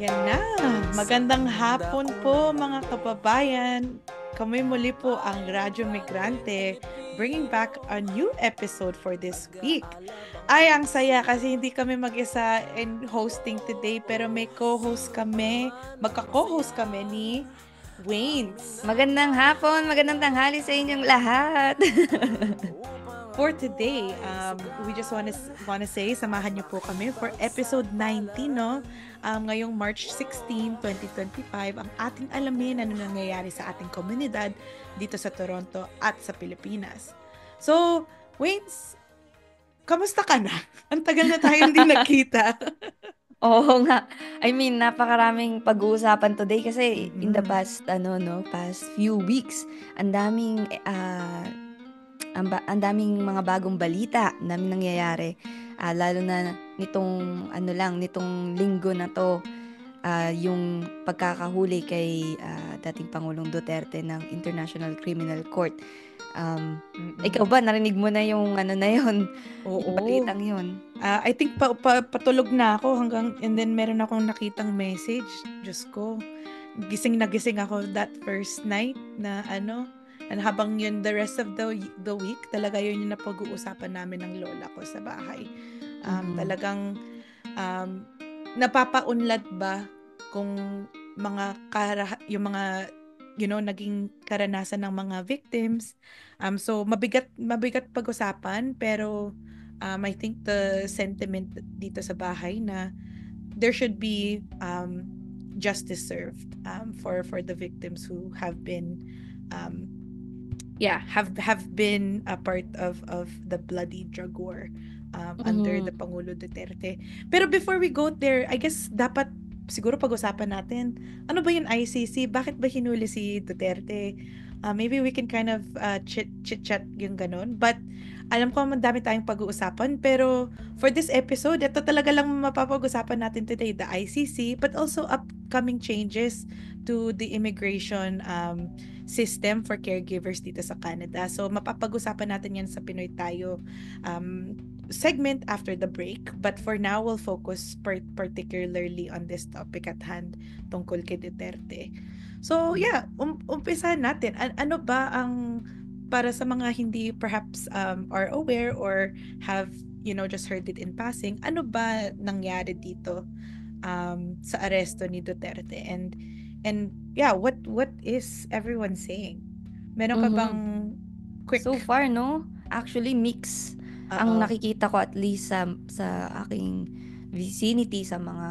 Yan na. Magandang hapon po mga kababayan. Kami muli po ang Radyo Migrante, bringing back a new episode for this week. Ay, ang saya kasi hindi kami mag-isa in hosting today, pero may co-host kami, magka-co-host kami ni Waynes. Magandang hapon, magandang tanghali sa inyong lahat. For today, we just wanna say, samahan niyo po kami for episode 19, no? Ngayong March 16, 2025, ang ating alamin ano nangyayari sa ating komunidad dito sa Toronto at sa Pilipinas. So, Waynes, kamusta ka na? Ang tagal na tayo hindi nakita. Oo nga. I mean, napakaraming pag-uusapan today kasi in the past few weeks, ang daming mga bagong balita na nangyayari. Lalo na nitong linggo na to, yung pagkakahuli kay dating Pangulong Duterte ng International Criminal Court. Ikaw ba, narinig mo na yung yung Oo. balitang yun? I think patulog na ako and then meron akong nakitang message. Diyos ko, gising na gising ako that first night na and habang yun the rest of the week, talaga yun yung napag-uusapan namin ng lola ko sa bahay. Talagang napapaunlad ba kung yung mga naging karanasan ng mga victims. So mabigat pag-usapan, pero I think the sentiment dito sa bahay na there should be justice served for the victims who have been have been a part of the bloody drug war under the Pangulo Duterte. Pero before we go there, I guess dapat siguro pag-usapan natin, ano ba yung ICC? Bakit ba hinuli si Duterte? Maybe we can kind of chit-chat yung ganun. But alam ko madami tayong pag-uusapan, pero for this episode, ito talaga lang mapapag-usapan natin today, the ICC, but also upcoming changes to the immigration system for caregivers dito sa Canada. So mapapag-usapan natin yan sa Pinoy Tayo segment after the break, but for now we'll focus particularly on this topic at hand tungkol kay Duterte. So yeah, umpisahan natin. Ano ba ang, para sa mga hindi perhaps are aware or have just heard it in passing, ano ba nangyari dito sa aresto ni Duterte, and yeah, what is everyone saying? Meron ka bang quick? So far, no? Actually, mix. Ang nakikita ko at least sa aking vicinity, sa mga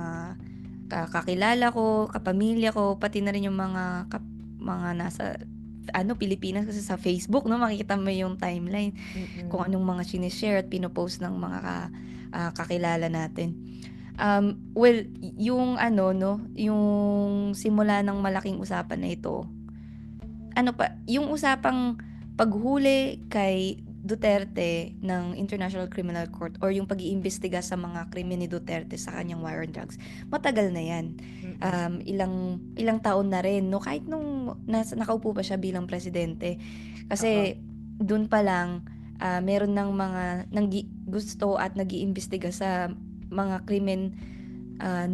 kakilala ko, kapamilya ko, pati na rin yung mga nasa Pilipinas, kasi sa Facebook, no, makikita mo yung timeline kung anong mga sinishare at pinopost ng mga kakilala natin. Well, yung yung simula ng malaking usapan na ito, yung usapang paghuli kay Duterte ng International Criminal Court or yung pag-iimbestiga sa mga krimen ni Duterte sa kanyang war on drugs, matagal na yan. Ilang taon na rin, no? Kahit nung nakaupo pa siya bilang presidente. Kasi dun pa lang, meron ng mga gusto at nag-iimbestiga sa mga krimen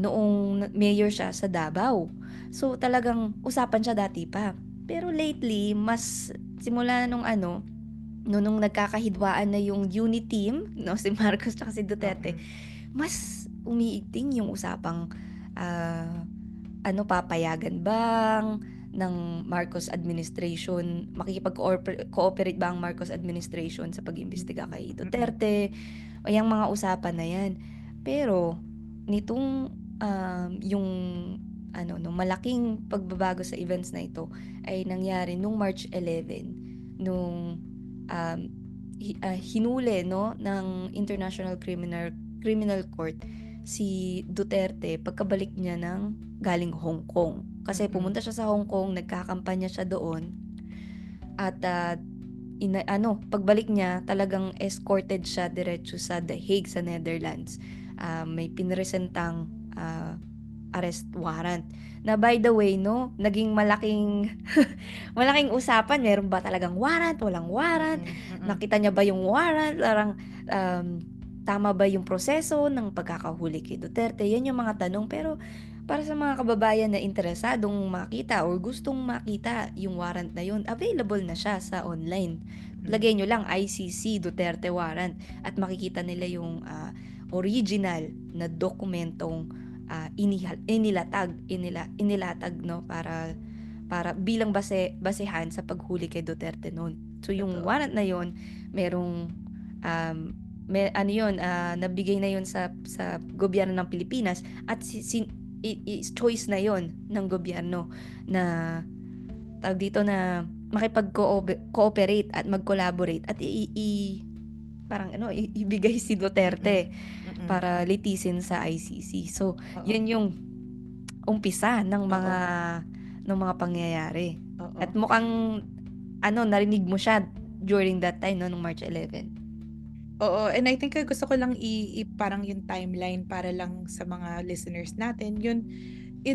noong mayor siya sa Davao. So talagang usapan siya dati pa. Pero lately, mas simula nung nung nagkakahidwaan na yung unit team, no, si Marcos at si Duterte, mas umiigting yung usapang papayagan bang ng Marcos administration, makikipag-cooperate ba ang Marcos administration sa pag-imbestiga kay Duterte, o yung mga usapan na yan. Pero nitong yung nung malaking pagbabago sa events na ito ay nangyari nung March 11, nung hinuli, no, ng International Criminal Court si Duterte pagkabalik niya ng galing Hong Kong. Kasi pumunta siya sa Hong Kong, nagkakampanya siya doon. At pagbalik niya, talagang escorted siya diretso sa The Hague sa Netherlands. May pinresentang arrest warrant. Na by the way, no, naging malaking usapan. Meron ba talagang warrant? Walang warrant? Nakita niya ba yung warrant? Larang tama ba yung proseso ng pagkakahuli kay Duterte? Yan yung mga tanong. Pero para sa mga kababayan na interesadong makita or gustong makita yung warrant na yun, available na siya sa online. Lagay nyo lang ICC Duterte warrant at makikita nila yung original na dokumentong inilatag no para bilang basehan sa paghuli kay Duterte noon. So yung Totoo. warrant na yun, merong um, ano yun, nabigay na yun sa gobyerno ng Pilipinas at choice na yon ng gobyerno na tawag dito na makipag-cooperate at mag-collaborate at parang ibigay si Duterte para litisin sa ICC. So, yun yung umpisa ng mga pangyayari. At mukhang narinig mo siya during that time no, nung March 11. Oo, and I think gusto ko lang parang yung timeline para lang sa mga listeners natin. Yun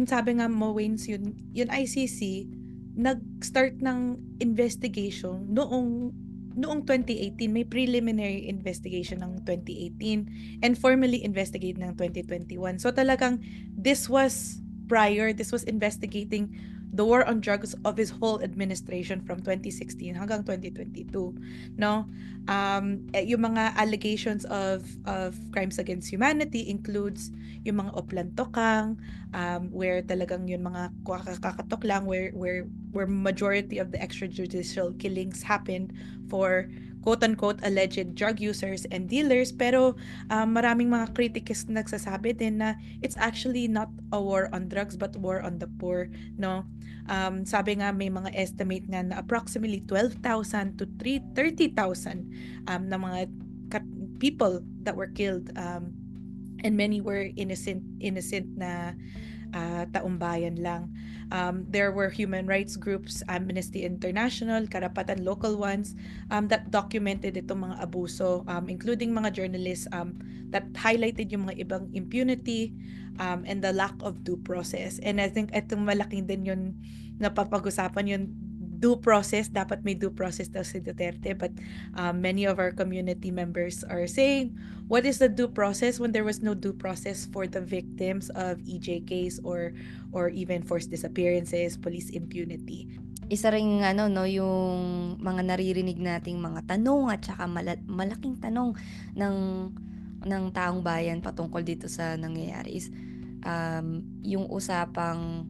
sabi nga mo, Waynes, yun ICC nag-start ng investigation noong 2018. May preliminary investigation ng 2018 and formally investigated ng 2021. So talagang this was investigating the war on drugs of his whole administration from 2016 hanggang 2022, no? Yung mga allegations of crimes against humanity includes yung mga oplantokang, where talagang yung mga kakatok lang, where majority of the extrajudicial killings happened for quote-unquote alleged drug users and dealers. Pero maraming mga critics nagsasabi din na it's actually not a war on drugs but war on the poor, no? Sabi nga may mga estimate nga na approximately 12,000 to 30,000 na mga people that were killed, and many were innocent na taumbayan lang. There were human rights groups, Amnesty International, Karapatan local ones, that documented itong mga abuso, including mga journalists that highlighted yung mga ibang impunity and the lack of due process. And I think itong malaking din yun napapag-usapan yun, due process. Dapat may due process daw si Duterte, but many of our community members are saying, what is the due process when there was no due process for the victims of EJ case or even forced disappearances, police impunity? Isa ring yung mga naririnig nating mga tanong at saka malaking tanong ng taong bayan patungkol dito sa nangyayari is yung usapang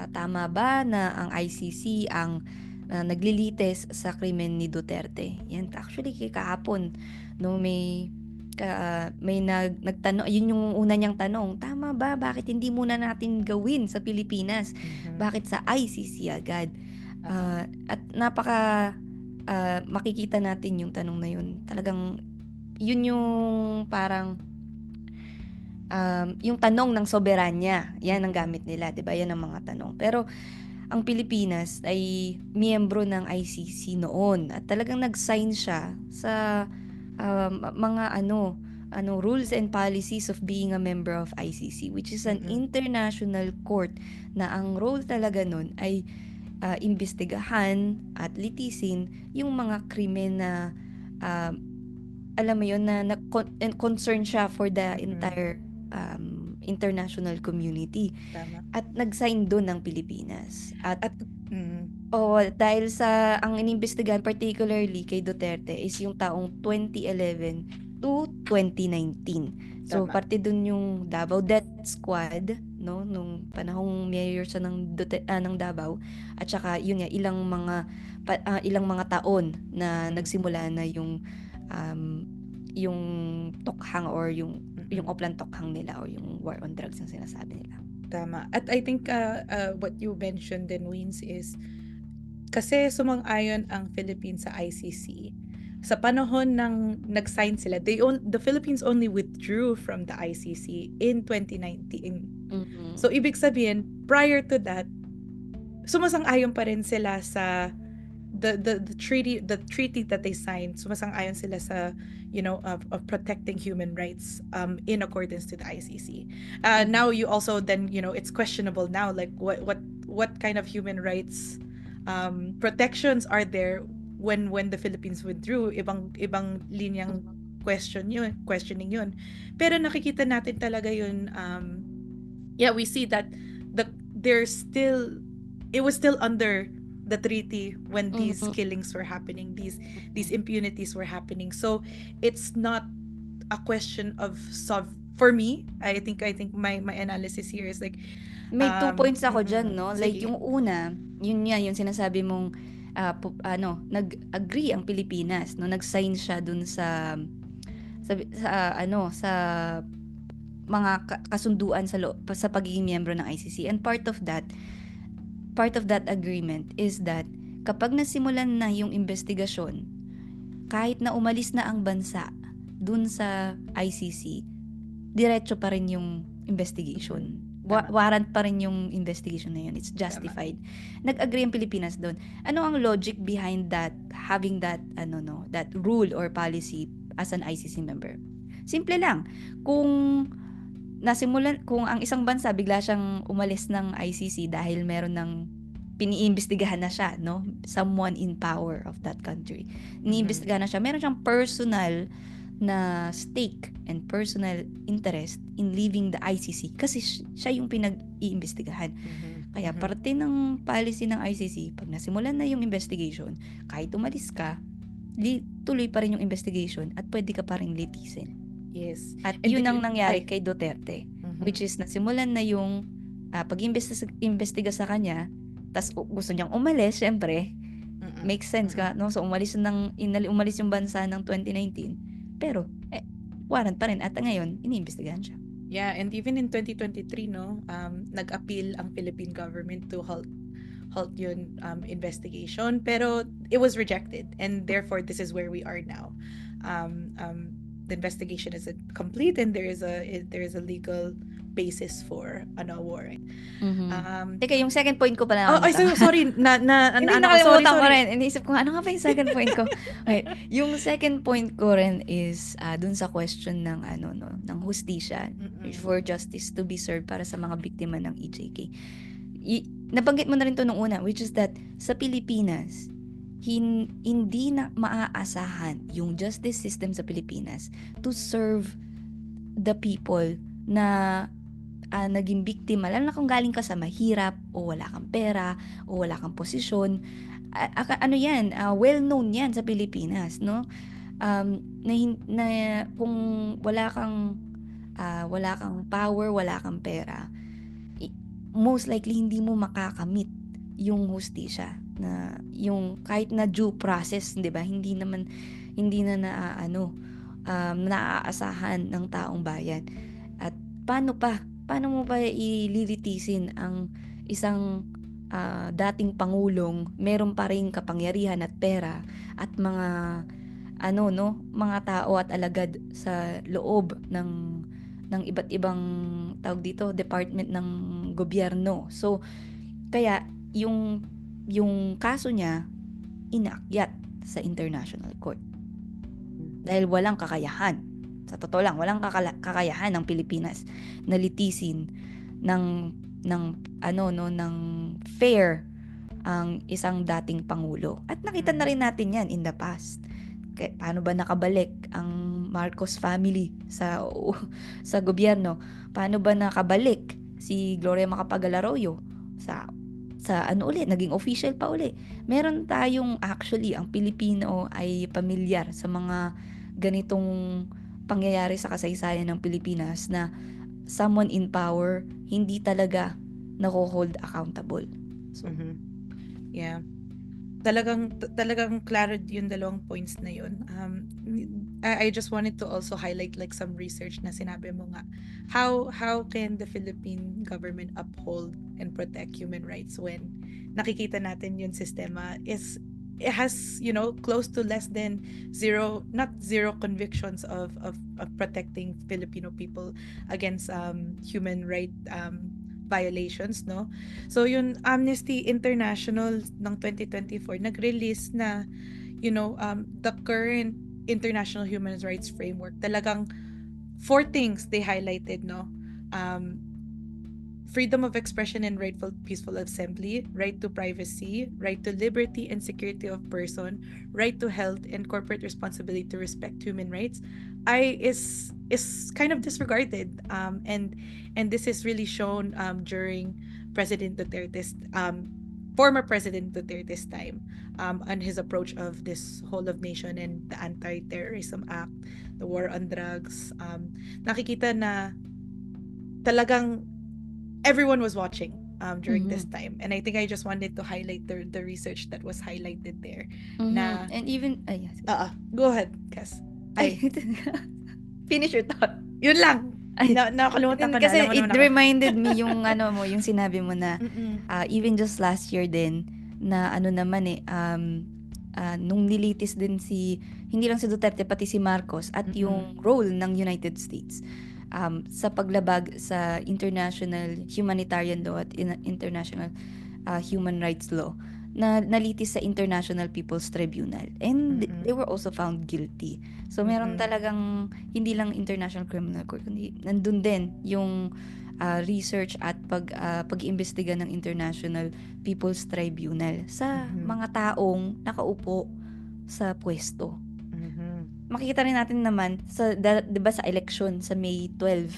tama ba na ang ICC ang naglilitis sa krimen ni Duterte. Yan actually kahapon no may nagtanong, yun yung una niyang tanong, tama ba, bakit hindi muna natin gawin sa Pilipinas? Bakit sa ICC agad? At napaka makikita natin yung tanong na yun. Talagang yun yung parang yung tanong ng soberanya. Yan ang gamit nila, 'di ba? Yan ang mga tanong. Pero ang Pilipinas ay miyembro ng ICC noon at talagang nag-sign siya sa mga rules and policies of being a member of ICC, which is an international court na ang role talaga nun ay imbestigahan at litisin yung mga krimen na alam mo yun na concern siya for the entire international community. Tama. At nag-sign doon ng Pilipinas. Dahil sa ang inimbestigahan particularly kay Duterte is yung taong 2011 to 2019. So parte doon yung Davao Death Squad no nung panahong mayor siya ng Davao at saka yun nga ilang mga taon na nagsimula na yung tokhang or yung Oplan Tokhang nila o yung war on drugs ang sinasabi nila. Tama. At I think what you mentioned then, Wins, is kasi sumang-ayon ang Philippines sa ICC. Sa panahon ng nag-sign sila, the Philippines only withdrew from the ICC in 2019. So ibig sabihin, prior to that, sumasang-ayon pa rin sila sa the treaty that they signed. Sumasang-ayon sila sa of protecting human rights in accordance to the ICC. Now you also then it's questionable now, like what kind of human rights protections are there when the Philippines withdrew. Ibang linyang questioning yun. Pero nakikita natin talaga yun, we see that there's still, it was still under the treaty when these Mhm. killings were happening, these impunities were happening. So it's not a question of for me. I think my analysis here is like, May 2 points ako diyan, no? Like sige. yung una, yun nga yung sinasabi mong nag-agree ang Pilipinas, no? Nag-sign siya dun sa mga kasunduan sa pagiging miyembro ng ICC. And part of that agreement is that kapag nasimulan na yung investigasyon, kahit na umalis na ang bansa dun sa ICC, diretso pa rin yung investigation. Tama. Warrant pa rin yung investigation na yun. It's Tama. justified. Nag-agree ang Pilipinas doon. Ano ang logic behind that, having that that rule or policy as an ICC member? Simple lang. Kung ang isang bansa bigla siyang umalis ng ICC dahil meron ng piniimbestigahan na siya, no? Someone in power of that country. Iniimbestigahan na siya. Meron siyang personal na stake and personal interest in leaving the ICC kasi siya yung pinag-iimbestigahan. Kaya parte ng policy ng ICC, pag nasimulan na yung investigation, kahit umalis ka, tuloy pa rin yung investigation at pwede ka pa rin litisin. Yes. At yun ang nangyari kay Duterte, which is nasimulan na yung pag-imbestiga sa kanya, tas gusto niyang umalis, syempre, makes sense ka, no? So umalis yung bansa ng 2019, pero warrant pa rin at ngayon iniimbestigahan siya. Yeah, and even in 2023, no, nag-appeal ang Philippine government to halt yun investigation, pero it was rejected, and therefore this is where we are now. The investigation is complete, and there is a legal basis for an award. Teka, yung second point ko pala sorry, Hindi, nakalimutan ko rin. Iniisip ko, ano nga ba yung second point ko? Okay. Yung second point ko rin is dun sa question ng ng hustisya, for justice to be served para sa mga biktima ng EJK. Nabanggit mo na rin to nung una, which is that sa Pilipinas, hindi na maaasahan yung justice system sa Pilipinas to serve the people na naging biktima, lalo na kung galing ka sa mahirap o wala kang pera o wala kang posisyon. Well-known yan sa Pilipinas, no? Na kung wala kang power, wala kang pera, most likely hindi mo makakamit yung hustisya, na yung kahit na due process, 'di ba? Hindi na naaasahan ng taong bayan. At paano mo pa ililitisin ang isang dating pangulong meron pa ring kapangyarihan at pera at mga mga tao at alagad sa loob ng iba't ibang tawag dito, department ng gobyerno. So kaya yung kaso niya inaakyat sa International Court dahil walang kakayahan. Sa totoo lang, walang kakayahan ng Pilipinas na litisin ng fair ang isang dating pangulo. At nakita na rin natin yan in the past. Paano ba nakabalik ang Marcos family sa gobyerno? Paano ba nakabalik si Gloria Macapagal-Arroyo sa naging official pa uli? Meron tayong actually, ang Pilipino ay pamilyar sa mga ganitong pangyayari sa kasaysayan ng Pilipinas na someone in power hindi talaga nako-hold accountable. So, yeah. Talagang klaro yung dalawang points na yun. I just wanted to also highlight like some research na sinabi mo nga. How can the Philippine government uphold and protect human rights when nakikita natin yung sistema it has, close to less than not zero convictions of protecting Filipino people against human right violations, no? So yung Amnesty International ng 2024 nag-release na the current international human rights framework. Talagang 4 things they highlighted, no? Freedom of expression and rightful peaceful assembly, right to privacy, right to liberty and security of person, right to health, and corporate responsibility to respect human rights is kind of disregarded, and this is really shown during President Duterte's former President Duterte's time, on his approach of this whole of nation and the Anti-Terrorism Act, the war on drugs. Nakikita na talagang everyone was watching during this Mhm. time. And I think I just wanted to highlight the research that was highlighted there. Mhm. Na, And even ay, sige. go ahead, Cass. Ay, finish your thought. Yun lang. Ay, Nakakalimutan ko na. kasi Alam mo it naman ako. reminded me yung ano mo, yung sinabi mo na Mm-mm. even just last year din na ano naman nung nilitis din hindi lang si Duterte pati si Marcos at yung role ng United States sa paglabag sa international humanitarian law at international human rights law na nalitis sa International People's Tribunal and they were also found guilty. So meron talagang hindi lang International Criminal Court kundi nandun din yung research at pag-imbestiga ng International People's Tribunal sa mga taong nakaupo sa pwesto. Makikita rin natin naman sa 'di ba sa election sa May 12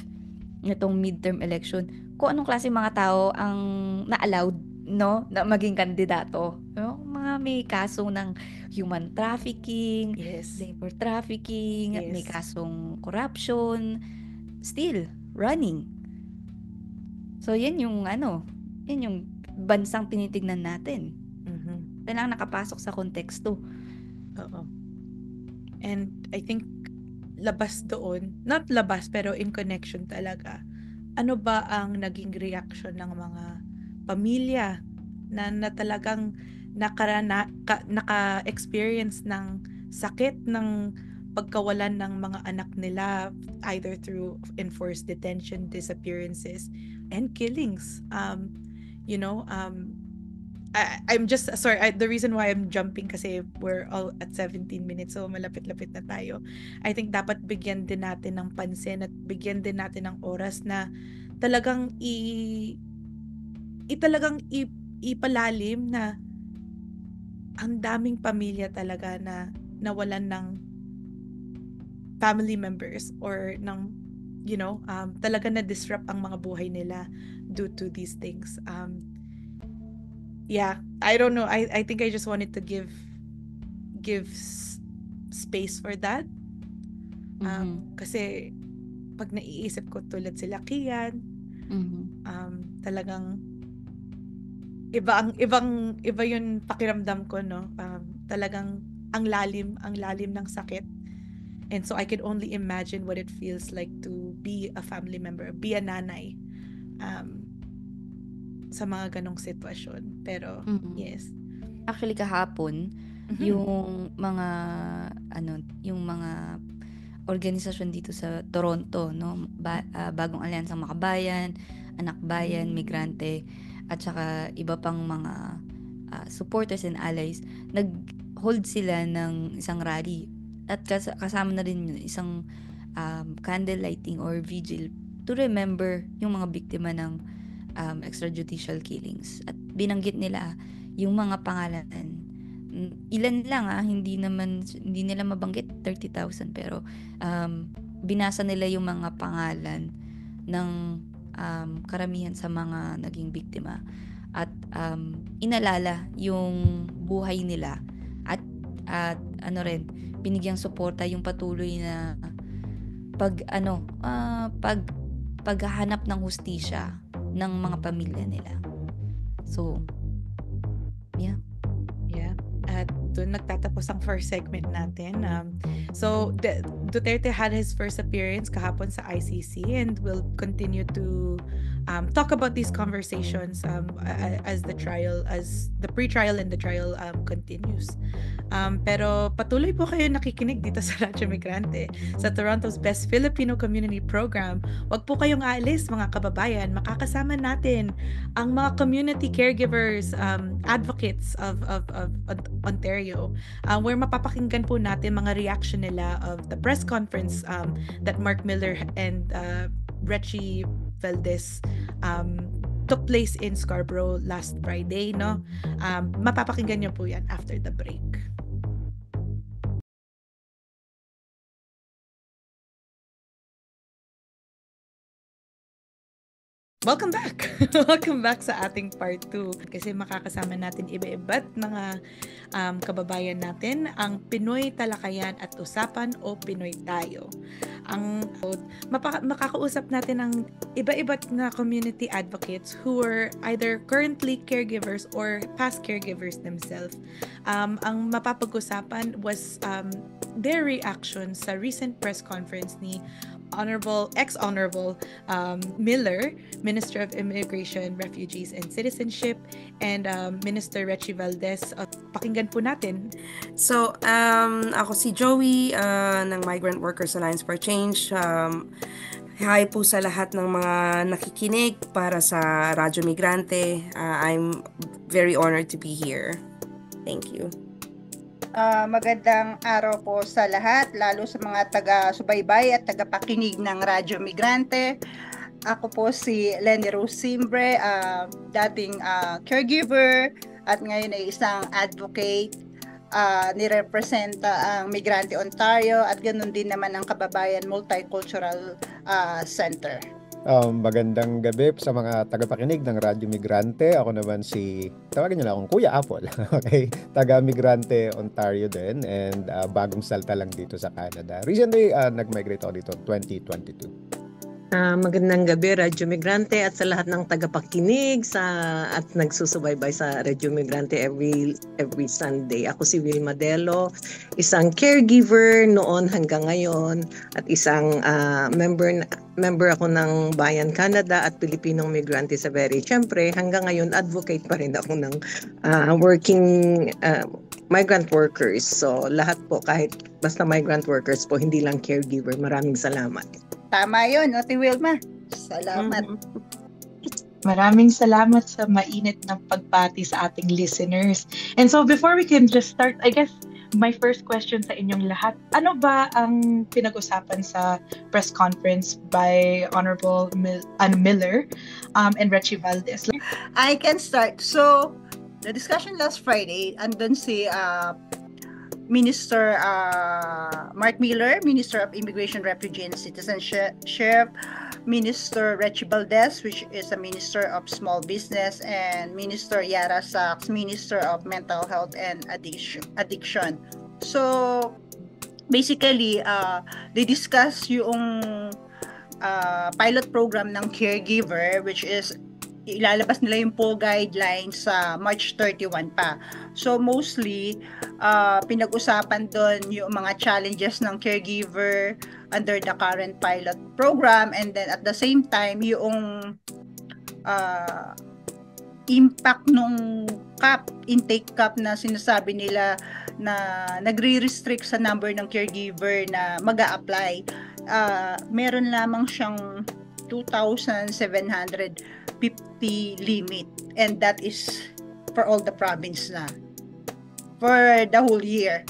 nitong midterm election kung anong klase mga tao ang na-allowed no na maging kandidato, no? Mga may kaso ng human trafficking, Yes. labor trafficking, may Yes. kasong corruption, still running. So yan yung bansang tinitignan natin. Kailangan nakapasok sa konteksto. Oo. And I think labas doon, not labas pero in connection talaga. Ano ba ang naging reaction ng mga pamilya na talagang naka-experience ng sakit ng pagkawalan ng mga anak nila either through enforced detention, disappearances, and killings. I'm just sorry, the reason why I'm jumping kasi we're all at 17 minutes so malapit-lapit na tayo. I think dapat bigyan din natin ng pansin at bigyan din natin ng oras na talagang talagang ipalalim na ang daming pamilya talaga na nawalan ng family members or ng talaga na disrupt ang mga buhay nila due to these things. Yeah, I don't know. I think I just wanted to give space for that. Kasi pag naiisip ko tulad sila Kian, talagang iba yung pakiramdam ko, no? Talagang ang lalim ng sakit. And so I could only imagine what it feels like to be a family member, be a nanay. Sa mga ganong sitwasyon. Pero, yes. Actually, kahapon, yung mga organisasyon dito sa Toronto, no? Bagong Alyansang Makabayan, Anak Bayan, Migrante, at saka iba pang mga supporters and allies, nag-hold sila ng isang rally. At kasama na rin yun, isang candle lighting or vigil to remember yung mga biktima ng extrajudicial killings. At binanggit nila yung mga pangalan. Ilan lang hindi nila mabanggit 30,000 pero binasa nila yung mga pangalan ng karamihan sa mga naging biktima at inalala yung buhay nila at binigyang suporta yung patuloy na paghahanap ng hustisya ng mga pamilya nila. So, yeah. At doon nagtatapos ang first segment natin. So, Duterte had his first appearance kahapon sa ICC and will continue to talk about these conversations as the pre-trial and the trial continues. Pero patuloy po kayo nakikinig dito sa Radyo Migrante sa Toronto's Best Filipino Community Program. Huwag po kayong aalis mga kababayan. Makakasama natin ang mga community caregivers, advocates of Ontario, where mapapakinggan po natin mga reaction nila of the press conference that Mark Miller and Retchie Valdez took place in Scarborough last Friday, no? Mapapakinggan niyo po yan after the break. Welcome back! Welcome back sa ating part 2. Kasi makakasama natin iba-iba't mga kababayan natin, ang Pinoy Talakayan at Usapan o Pinoy Tayo. Makakausap natin ang iba-iba't na community advocates who are either currently caregivers or past caregivers themselves. Ang mapapag-usapan was their reaction sa recent press conference ni ex-Honorable Miller, Minister of Immigration, Refugees and Citizenship, and Minister Rechy Valdez. Pakinggan po natin. So, ako si Joey ng Migrant Workers Alliance for Change. Hi po sa lahat ng mga nakikinig para sa Radyo Migrante. I'm very honored to be here. Thank you. Magandang araw po sa lahat, lalo sa mga taga-subaybay at taga-pakinig ng Radyo Migrante. Ako po si Lenny Rose Simbre, dating caregiver at ngayon ay isang advocate. Nirepresenta ang Migrante Ontario at ganoon din naman ang Kababayan Multicultural Center. Magandang gabi sa mga tagapakinig ng Radyo Migrante. Ako naman tawagin niyo lang akong Kuya Apple. Okay? Taga-Migrante Ontario din and bagong salta lang dito sa Canada. Recently, nag-migrate ako dito 2022. Magandang gabi, Radyo Migrante, at sa lahat ng tagapakinig at nagsusubaybay sa Radyo Migrante every Sunday. Ako si Wilma Delo, isang caregiver noon hanggang ngayon at isang member ako ng Bayan Canada at Pilipinong Migrante sa Very. Siyempre, hanggang ngayon advocate pa rin ako ng working migrant workers. So lahat po, kahit basta migrant workers po, hindi lang caregiver. Maraming salamat. Tama yun, Ate Wilma. Salamat. Maraming salamat sa mainit na pagbati sa ating listeners. And so before we can just start, I guess my first question sa inyong lahat, ano ba ang pinag-usapan sa press conference by Honorable Miller and Rechy Valdez? I can start. So, the discussion last Friday, andun si Minister Mark Miller, Minister of Immigration, Refugee and Citizenship, Minister Rechy Valdez, which is a Minister of Small Business, and Minister Yara Sachs, Minister of Mental Health and Addiction. So, basically, they discuss yung pilot program ng caregiver, which is ilalabas nila yung full guidelines sa March 31 pa. So mostly, pinag-usapan doon yung mga challenges ng caregiver under the current pilot program, and then at the same time, yung impact nung intake cap na sinasabi nila na nagre-restrict sa number ng caregiver na mag-a-apply. Meron lamang siyang 2,750 limit, and that is for all the province na for the whole year.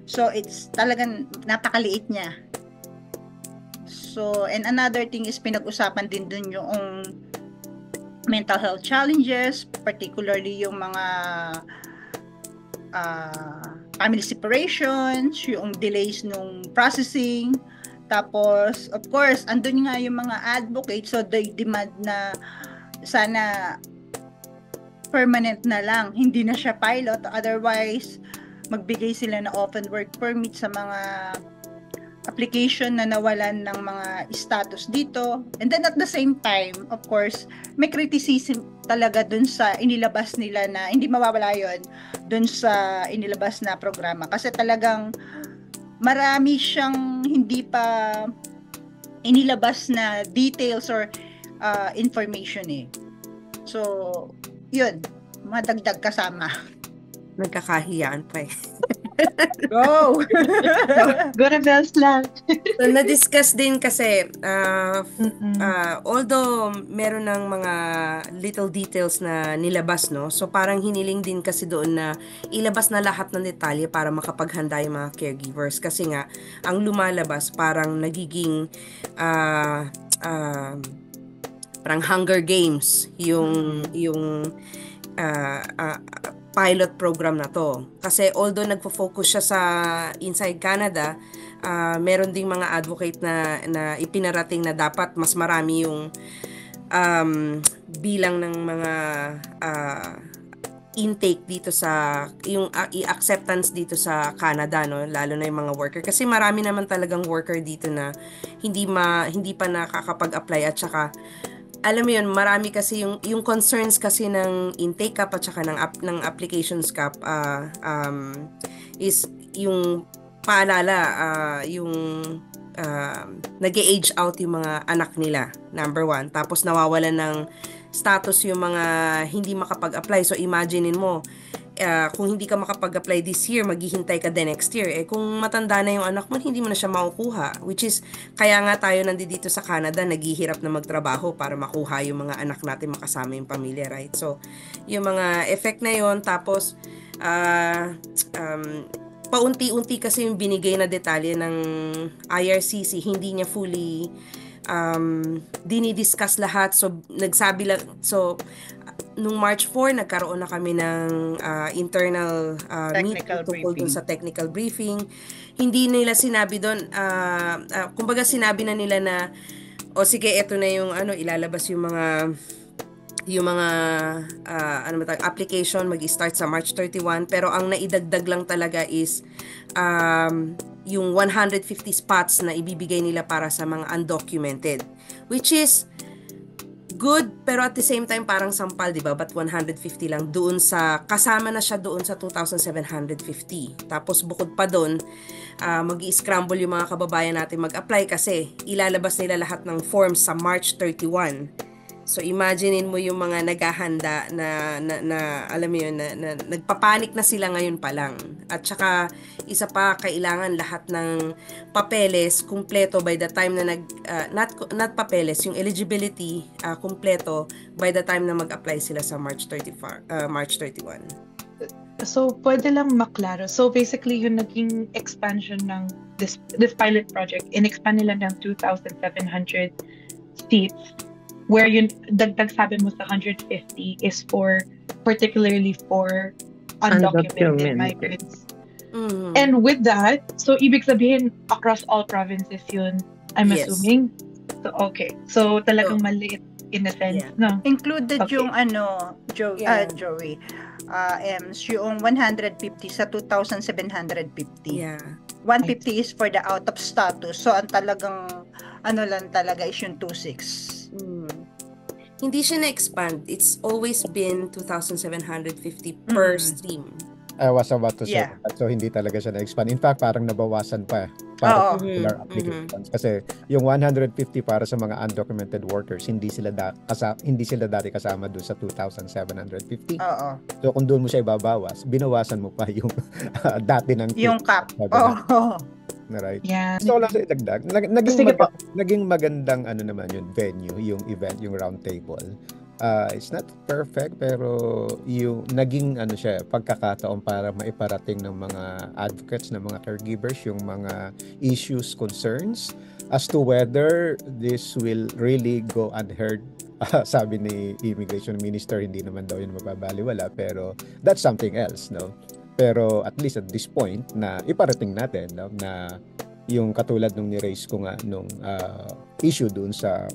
So it's talagang napakaliit niya. So, and another thing is pinag-usapan din dun yung mental health challenges, particularly yung mga family separations, yung delays nung processing. Tapos, of course, andun nga yung mga advocates, so they demand na sana permanent na lang, hindi na siya pilot, otherwise magbigay sila ng open work permit sa mga application na nawalan ng mga status dito. And then at the same time, of course, may criticism talaga dun sa inilabas nila na hindi mawawala yon dun sa inilabas na programa, kasi talagang marami siyang hindi pa inilabas na details or information eh. So, yun, madagdag kasama. Nagkakahiyaan pa eh. Go! Go Rebels lang! So, na-discuss din kasi, although meron ng mga little details na nilabas, no? So, parang hiniling din kasi doon na ilabas na lahat ng detalye para makapaghanda yung mga caregivers. Kasi nga, ang lumalabas parang nagiging parang Hunger Games yung pilot program na to. Kasi although nagfo-focus siya sa inside Canada, meron ding mga advocate na ipinarating na dapat mas marami yung bilang ng mga intake dito sa yung acceptance dito sa Canada, no, lalo na yung mga worker, kasi marami naman talagang worker dito na hindi pa nakakapag-apply, at saka alam mo yun, marami kasi yung concerns kasi ng intake cap at saka ng applications cap is yung paalala, yung nag-age out yung mga anak nila, number one, tapos nawawalan ng status yung mga hindi makapag-apply. So imaginein mo, kung hindi ka makapag-apply this year, maghihintay ka din next year. Kung matanda na yung anak mo, hindi mo na siya makukuha. Which is, kaya nga tayo nandito sa Canada, naghihirap na magtrabaho para makuha yung mga anak natin, makasama yung pamilya, right? So, yung mga effect na yon. Tapos, paunti-unti kasi yung binigay na detalye ng IRCC, hindi niya fully dinidiscuss lahat. So nagsabi lang, so nung March 4 nagkaroon na kami ng internal meeting tungkol dun sa technical briefing. Hindi nila sinabi doon, kumbaga sinabi na nila na sige, eto na yung ilalabas yung mga application, mag-start sa March 31, pero ang naidagdag lang talaga is yung 150 spots na ibibigay nila para sa mga undocumented, which is good, pero at the same time parang sampal, di ba? But 150 lang doon sa, kasama na siya doon sa 2,750. Tapos bukod pa doon, mag-i-scramble yung mga kababayan natin mag-apply kasi ilalabas nila lahat ng forms sa March 31. So imaginein mo yung mga naghahanda na alam mo yun, na nagpapanik na sila ngayon pa lang. At saka isa pa, kailangan lahat ng papeles kumpleto by the time na not papeles, yung eligibility kumpleto by the time na mag-apply sila sa March 31. So, pwede lang maklaro. So, basically, yung naging expansion ng this pilot project, in-expand nila ng 2,700 seats, where yung dagdag sabi mo sa 150 is particularly for undocumented migrants. Mm-hmm. And with that, so ibig sabihin across all provinces yun, I'm assuming. So okay. So talagang maliit in a sense, no? Included Okay. yung Joey, yung 150 sa 2,750. Yeah. 150 is for the out of status. So ang talagang lang talaga is yung 26. Hindi siya na-expand. It's always been 2,750 per stream. I was about to say Yeah. that. So hindi talaga siya na-expand. In fact, parang nabawasan pa para sa regular applications. Kasi yung 150 para sa mga undocumented workers, hindi sila dati kasama doon sa 2,750. Oo. So kung doon mo siya ibabawas, binawasan mo pa yung dati ng Yung cap. Right. Yeah. Gusto ko lang sa idagdag. Sige po. Naging magandang naman yung venue, yung event, yung round table. It's not perfect, pero yung naging siya, pagkakataon para maiparating ng mga advocates, ng mga caregivers, yung mga issues, concerns as to whether this will really go unheard. Sabi ni Immigration Minister, hindi naman daw yun mababaliwala, pero that's something else, no? Pero at least at this point na iparating natin, no, na yung katulad nung ni-raise ko nga nung issue dun sa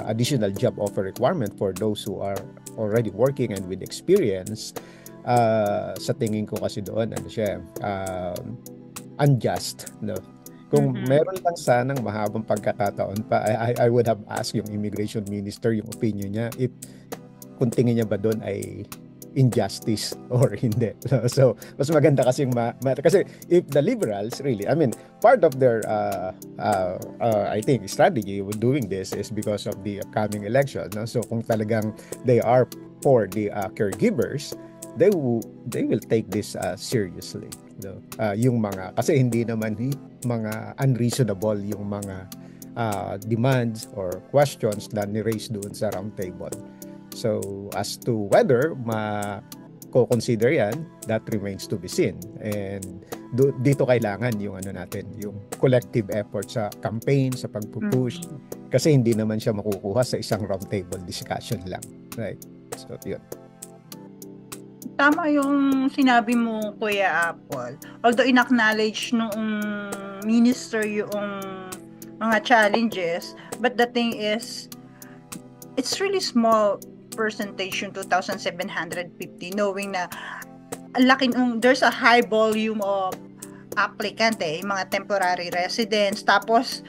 additional job offer requirement for those who are already working and with experience, sa tingin ko kasi doon siya unjust, no? Kung meron lang sanang mahabang pagkakataon pa, I would have asked yung Immigration Minister yung opinion niya kung tingin niya ba doon ay injustice or hindi. So mas maganda kasi kasi if the liberals really, I mean, part of their I think strategy with doing this is because of the upcoming election, no? So kung talagang they are for the caregivers, they will take this seriously, no? Yung mga, kasi hindi naman mga unreasonable yung mga demands or questions na ni-raise doon sa round table. So, as to whether ko-consider yan, that remains to be seen. And dito kailangan yung natin, yung collective effort sa campaign, sa pagpupush. Kasi hindi naman siya makukuha sa isang roundtable discussion lang. Right? So, yun. Tama yung sinabi mo, Kuya Apple. Although in-acknowledge noong minister yung mga challenges, but the thing is, it's really small percentage yung 2,750, knowing na there's a high volume of applicant yung mga temporary residents, tapos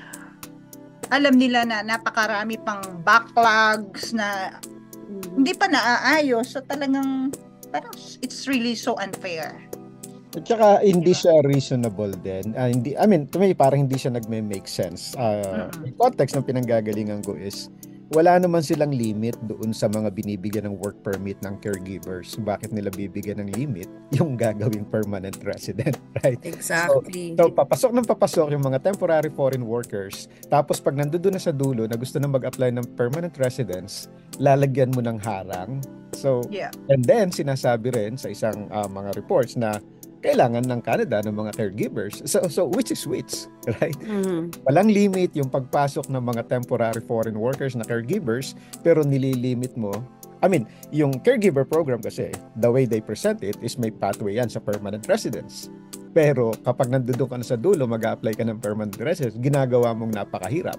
alam nila na napakarami pang backlogs na hindi pa naaayos, so talagang parang it's really so unfair. At saka hindi siya reasonable din. Hindi, I mean, to me, parang hindi siya nagme-make sense. Yung context ng pinanggagalingan ko is, wala naman silang limit doon sa mga binibigyan ng work permit ng caregivers. Bakit nila bibigyan ng limit yung gagawing permanent resident, right? Exactly. So papasok ng papasok yung mga temporary foreign workers. Tapos pag nandoon na sa dulo na gusto na mag-apply ng permanent residence, lalagyan mo ng harang. So, and then sinasabi rin sa isang mga reports na kailangan ng Canada ng mga caregivers. So which is which, right? Walang limit yung pagpasok ng mga temporary foreign workers na caregivers, pero nililimit mo. I mean, yung caregiver program kasi, the way they present it is may pathway yan sa permanent residence. Pero kapag nandoon ka na sa dulo, mag-a-apply ka ng permanent residence, ginagawa mong napakahirap.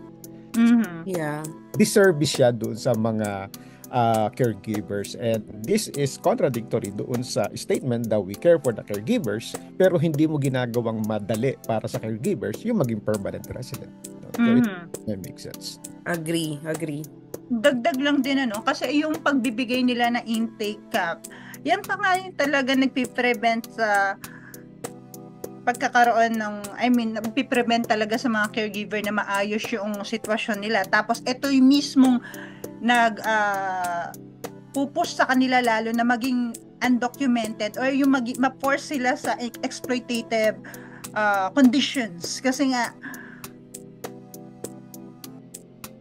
Yeah. Disservice siya doon sa mga caregivers, and this is contradictory doon sa statement that we care for the caregivers, pero hindi mo ginagawang madali para sa caregivers yung maging permanent resident. So it makes sense. Agree. Dagdag lang din kasi yung pagbibigay nila na intake cap, yan pa nga yung talaga nagpiprevent sa pagkakaroon ng, nagpiprevent talaga sa mga caregiver na maayos yung sitwasyon nila. Tapos ito yung mismong pupush sa kanila lalo na maging undocumented or yung ma-force sila sa exploitative conditions, kasi nga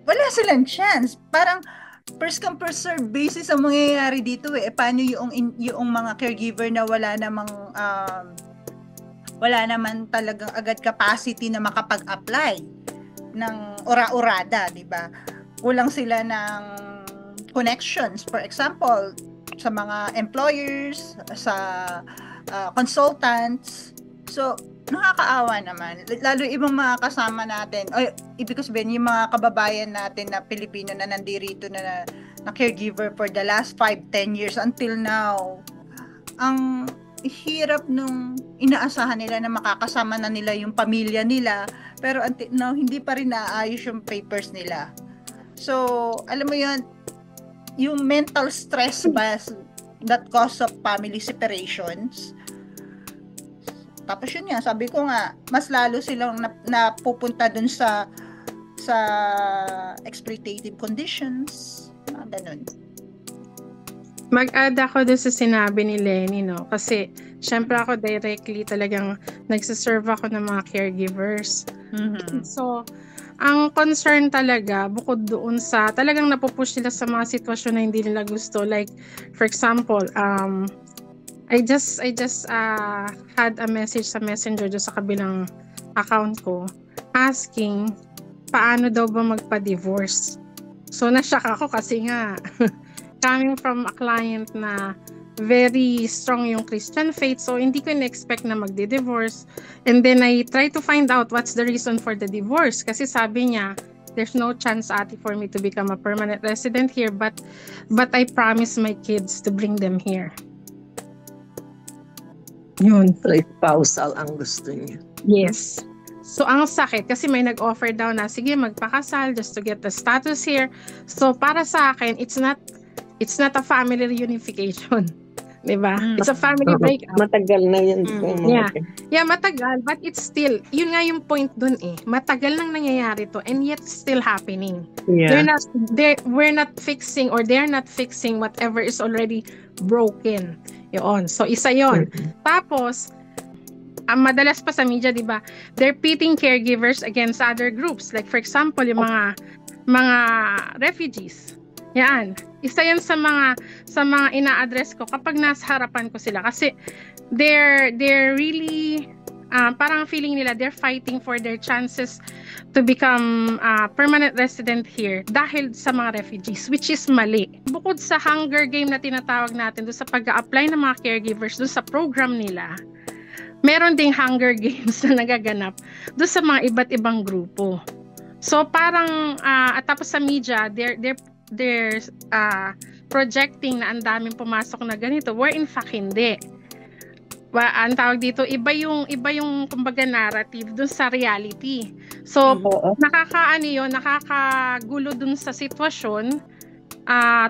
wala silang chance. Parang first come first serve basis ang mangyayari dito paano yung mga caregiver na wala naman talagang agad capacity na makapag-apply ng ora-orada, di ba? Kulang sila ng connections, for example, sa mga employers, sa consultants. So, nakakaawa naman. Lalo ibang mga kasama natin, ibig sabihin, yung mga kababayan natin na Pilipino na nandirito na caregiver for the last 5-10 years until now. Ang hirap nung inaasahan nila na makakasama na nila yung pamilya nila, pero until now, hindi pa rin naayos yung papers nila. So, alam mo yun, yung mental stress ba that cause of family separations. Tapos yun nga, sabi ko nga, mas lalo silang napupunta dun sa exploitative conditions. Ganun. Mag-add ako doon sa sinabi ni Lenny, kasi syempre ako directly talagang nagsiserve ako ng mga caregivers. So, ang concern talaga, bukod doon sa talagang napupush nila sa mga sitwasyon na hindi nila gusto. Like, for example, I just had a message sa Messenger doon sa kabilang account ko asking paano daw ba magpa-divorce. So, na-shock ako kasi nga coming from a client na very strong yung Christian faith, so hindi ko na-expect na magdi-divorce. And then I try to find out what's the reason for the divorce, kasi sabi niya there's no chance, ate, for me to become a permanent resident here, but I promise my kids to bring them here. Yun. Like spousal ang gusto niya. Yes. So ang sakit kasi may nag-offer daw na sige magpakasal just to get the status here. So para sa akin, it's not a family reunification. Diba? It's a family breakup. Matagal na yun. Yeah, matagal. But it's still, yun nga yung point dun matagal nang nangyayari to and yet still happening. Yeah. We're not fixing or they're not fixing whatever is already broken. Yun. So, isa yon. Tapos, madalas pa sa media, diba? They're pitting caregivers against other groups. Like, for example, yung mga refugees. Yan. Isa yan sa mga ina-address ko kapag nasa harapan ko sila kasi they're really parang feeling nila they're fighting for their chances to become permanent resident here dahil sa mga refugees, which is mali. Bukod sa hunger game na tinatawag natin doon sa pag-a-apply ng mga caregivers doon sa program nila, meron ding hunger games na nagaganap doon sa mga iba't ibang grupo. So parang at tapos sa media, they're projecting na ang daming pumasok na ganito, where in fact hindi. Ang tawag dito, iba yung kumbaga narrative dun sa reality. So, nakakagulo dun sa sitwasyon.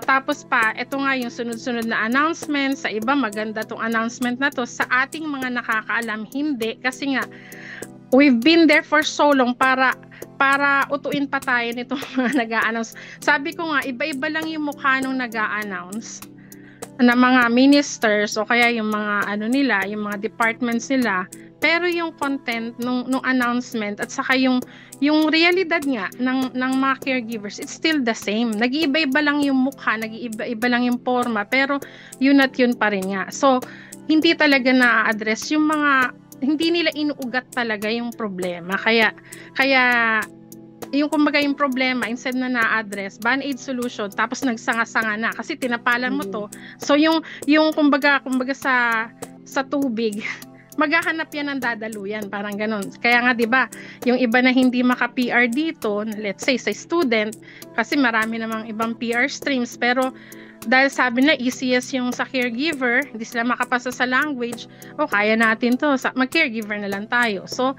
Tapos pa, ito nga yung sunod-sunod na announcement. Sa iba, maganda tong announcement na to. Sa ating mga nakakaalam, hindi. Kasi nga, we've been there for so long para utuin pa tayo nitong mga nag-a-announce. Sabi ko nga, iba-iba lang yung mukha nung nag-a-announce na mga ministers o kaya yung mga yung mga departments nila, pero yung content nung announcement at saka yung realidad nga ng mga caregivers, it's still the same. Nag-iiba-iba lang yung mukha, nag-iiba-iba lang yung forma, pero yun at yun pa rin nga. So, hindi talaga na-address yung mga, hindi nila inuugat talaga yung problema. Kaya yung kumbaga yung problema, instead na na-address, band-aid solution, tapos nagsanga-sanga na kasi tinapalan mo to. So yung kumbaga sa tubig, maghahanap yan ng dadaluyan, parang ganun. Kaya nga 'di ba, yung iba na hindi maka-PR dito, let's say sa student, kasi marami namang ibang PR streams, pero dahil sabi na ECS yung sa caregiver, hindi sila makapasa sa language, kaya natin to, mag-caregiver na lang tayo. So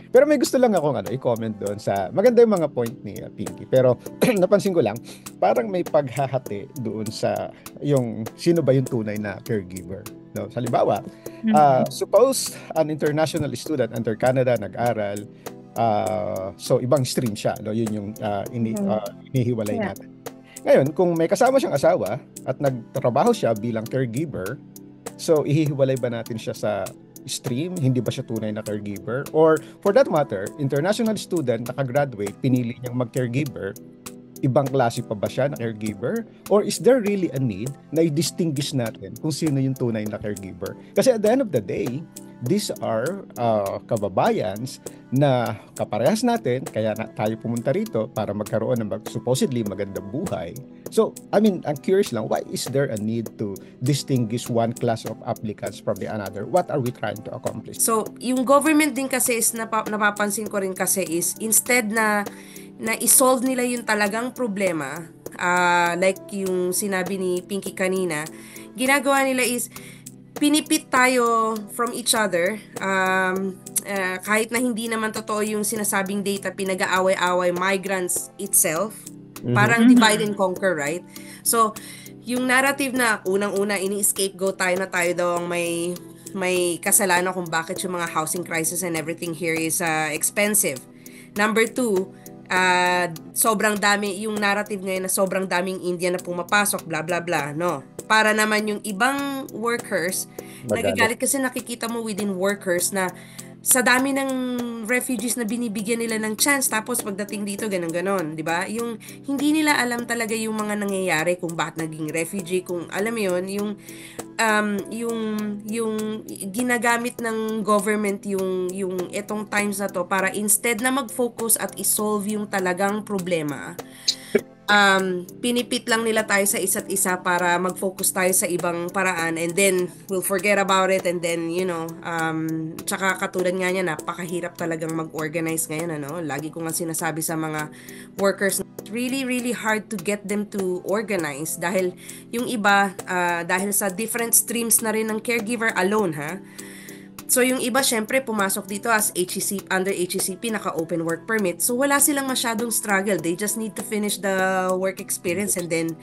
pero may gusto lang akong i-comment doon sa maganda yung mga point ni Pinky. Pero napansin ko lang, parang may paghahati doon sa yung sino ba yung tunay na caregiver. No? Halimbawa, suppose an international student under Canada nag-aral, so ibang stream siya. No? Yun yung inihiwalay natin. Ngayon, kung may kasama siyang asawa at nagtrabaho siya bilang caregiver, so ihihiwalay ba natin siya sa stream? Hindi ba siya tunay na caregiver? Or for that matter, international student nakagraduate, pinili niyang mag-caregiver, ibang klase pa ba siya na caregiver? Or is there really a need na i-distinguish natin kung sino yung tunay na caregiver? Kasi at the end of the day, these are kababayans na kaparehas natin, kaya tayo pumunta rito para magkaroon ng supposedly magandang buhay. So, I mean, I'm curious lang, why is there a need to distinguish one class of applicants from the another? What are we trying to accomplish? So, yung government din kasi is, napapansin ko rin kasi is, instead na isolve nila yung talagang problema, like yung sinabi ni Pinky kanina, ginagawa nila is, pinipit tayo from each other, kahit na hindi naman totoo yung sinasabing data, pinag-aaway-away migrants itself, parang divide and conquer, right? So, yung narrative na unang-una ini-scapegoat tayo na tayo daw ang may kasalanan kung bakit yung mga housing crisis and everything here is expensive. Number 2, sobrang dami, yung narrative ngayon na sobrang daming Indian na pumapasok, blah blah blah, no? Para naman yung ibang workers, nagagalit kasi nakikita mo within workers na sa dami ng refugees na binibigyan nila ng chance, tapos pagdating dito ganon-ganon, di ba? Yung hindi nila alam talaga yung mga nangyayari kung bakit naging refugee, kung alam mo yun, yung ginagamit ng government yung etong times na to para instead na mag-focus at isolve yung talagang problema, pinipit lang nila tayo sa isa't isa para mag-focus tayo sa ibang paraan, and then we'll forget about it, and then tsaka katulad nga niya, napakahirap talagang mag-organize ngayon, lagi ko nga sinasabi sa mga workers, really really hard to get them to organize dahil yung iba dahil sa different streams na rin ng caregiver alone, so yung iba syempre pumasok dito as HEC, under HECP, naka-open work permit. So wala silang masyadong struggle. They just need to finish the work experience and then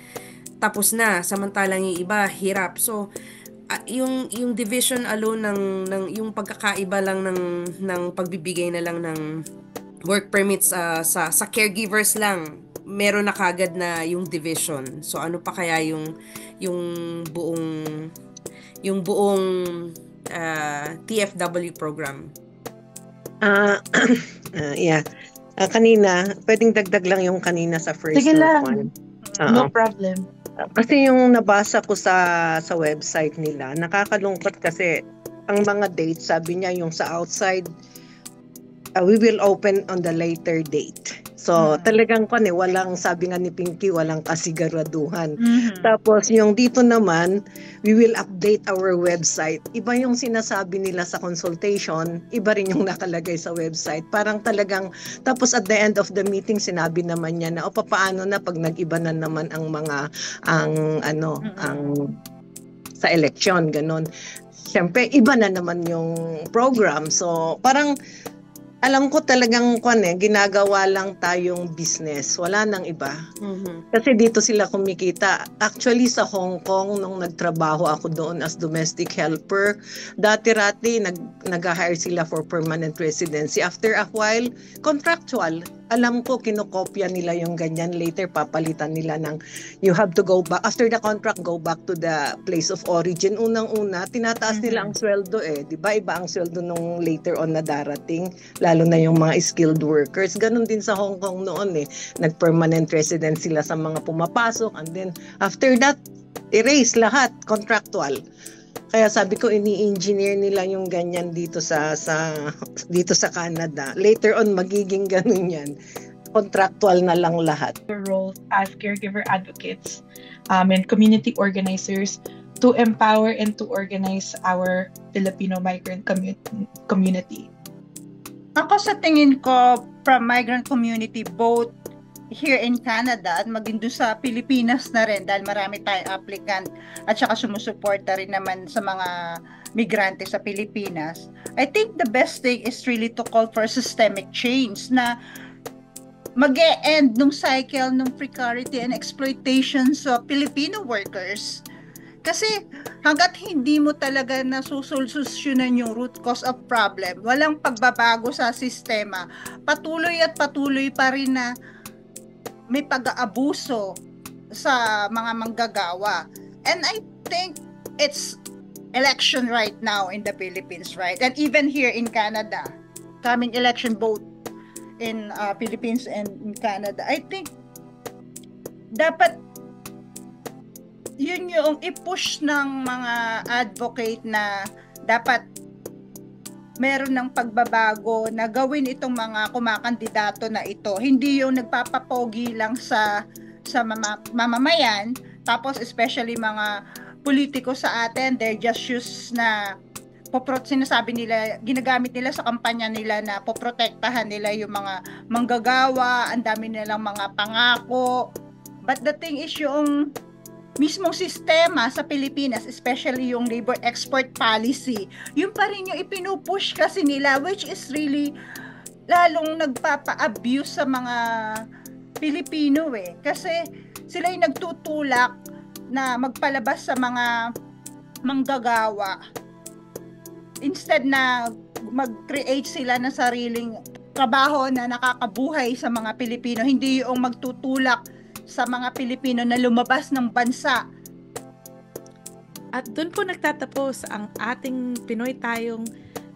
tapos na. Samantalang yung iba hirap. So yung division alone ng yung pagkakaiba lang ng pagbibigay na lang ng work permits sa caregivers lang, meron na kagad na yung division. So ano pa kaya yung buong TFW program? Kanina, pwedeng dagdag lang yung kanina sa first one. No problem. Kasi yung nabasa ko sa website nila, nakakalungkot kasi ang mga dates, sabi niya yung sa outside, we will open on the later date. So, talagang walang, sabi nga ni Pinky, walang kasiguraduhan. Mhm. Tapos, yung dito naman, we will update our website. Iba yung sinasabi nila sa consultation, iba rin yung nakalagay sa website. Parang talagang, tapos at the end of the meeting, sinabi naman niya na, paano na pag nag-iba na naman ang mga, ang sa election, ganon. Siyempre, iba na naman yung program. So, parang, alam ko talagang ginagawa lang tayong business. Wala nang iba. Kasi dito sila kumikita. Actually, sa Hong Kong, nung nagtrabaho ako doon as domestic helper, dati-rati nag-hire sila for permanent residency. After a while, contractual. Alam ko, kinokopya nila yung ganyan. Later, papalitan nila ng, you have to go back. After the contract, go back to the place of origin. Unang-una, tinataas nila ang sweldo Diba? Iba ang sweldo nung later on na darating. Lalo na yung mga skilled workers. Ganon din sa Hong Kong noon Nag-permanent resident sila sa mga pumapasok. And then, after that, erase lahat. Contractual. Kaya sabi ko, ini-engineer nila yung ganyan dito sa Canada. Later on, magiging ganun yan. Contractual na lang lahat. Your role as caregiver advocates and community organizers to empower and to organize our Filipino migrant community. Ako sa tingin ko, from migrant community, both here in Canada at maging doon sa Pilipinas na rin dahil marami tayong applicant at saka sumusuporta rin naman sa mga migrante sa Pilipinas. I think the best thing is really to call for systemic change na mag-e-end nung cycle ng precarity and exploitation sa Filipino workers. Kasi hanggat hindi mo talaga nasusolusyonan yung root cause of problem, walang pagbabago sa sistema, patuloy pa rin na may pag-aabuso sa mga manggagawa. And I think it's election right now in the Philippines, right? And even here in Canada, coming election both in Philippines and in Canada. I think dapat yun yung i-push ng mga advocate na dapat meron ng pagbabago na gawin itong mga kumakandidato na ito. Hindi yung nagpapapogi lang sa mamamayan, tapos especially mga politiko sa atin, they're just used na sinasabi nila, ginagamit nila sa kampanya nila na poprotektahan nila yung mga manggagawa, ang dami nilang mga pangako. But the thing is yung mismong sistema sa Pilipinas, especially yung labor export policy, yun pa rin yung ipinupush kasi nila, which is really lalong nagpapa-abuse sa mga Pilipino kasi sila yung nagtutulak na magpalabas sa mga manggagawa instead na mag-create sila ng sariling trabaho na nakakabuhay sa mga Pilipino, hindi yung magtutulak sa mga Pilipino na lumabas ng bansa. At doon po nagtatapos ang ating Pinoy Tayong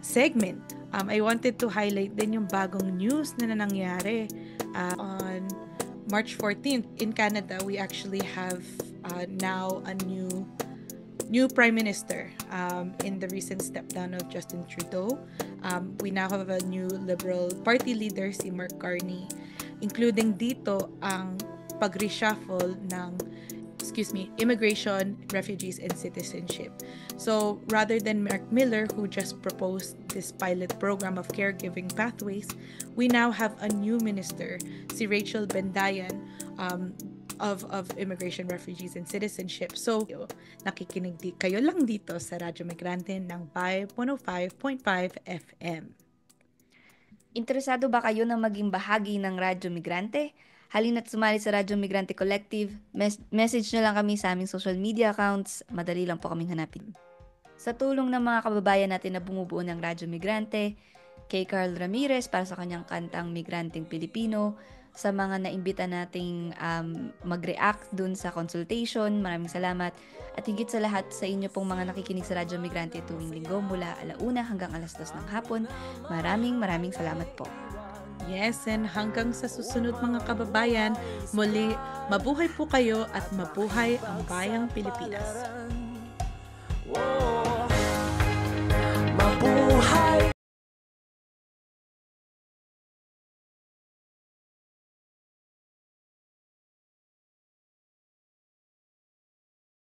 segment. I wanted to highlight din yung bagong news na nangyari on March 14th in Canada. We actually have now a new Prime Minister in the recent step down of Justin Trudeau. We now have a new Liberal Party leader, si Mark Carney, including dito ang pag-reshuffle ng immigration, refugees, and citizenship. So rather than Mark Miller, who just proposed this pilot program of caregiving pathways, we now have a new minister, si Rachel Bendayan, of immigration, refugees, and citizenship. So nakikinig kayo lang dito sa Radyo Migrante ng Vibe 105.5 FM. Interesado ba kayo na maging bahagi ng Radyo Migrante? Halina't sumali sa Radyo Migrante Collective. Message nyo lang kami sa aming social media accounts. Madali lang po kaming hanapin. Sa tulong ng mga kababayan natin na bumubuo ng Radyo Migrante, kay Carl Ramirez para sa kanyang kantang Migranteng Pilipino, sa mga naimbita nating mag-react dun sa consultation, maraming salamat. At higit sa lahat sa inyo pong mga nakikinig sa Radyo Migrante tuwing linggo mula 1:00 hanggang 2:00 ng hapon, maraming salamat po. Yes, and hanggang sa susunod mga kababayan, muli, mabuhay po kayo at mabuhay ang bayang Pilipinas.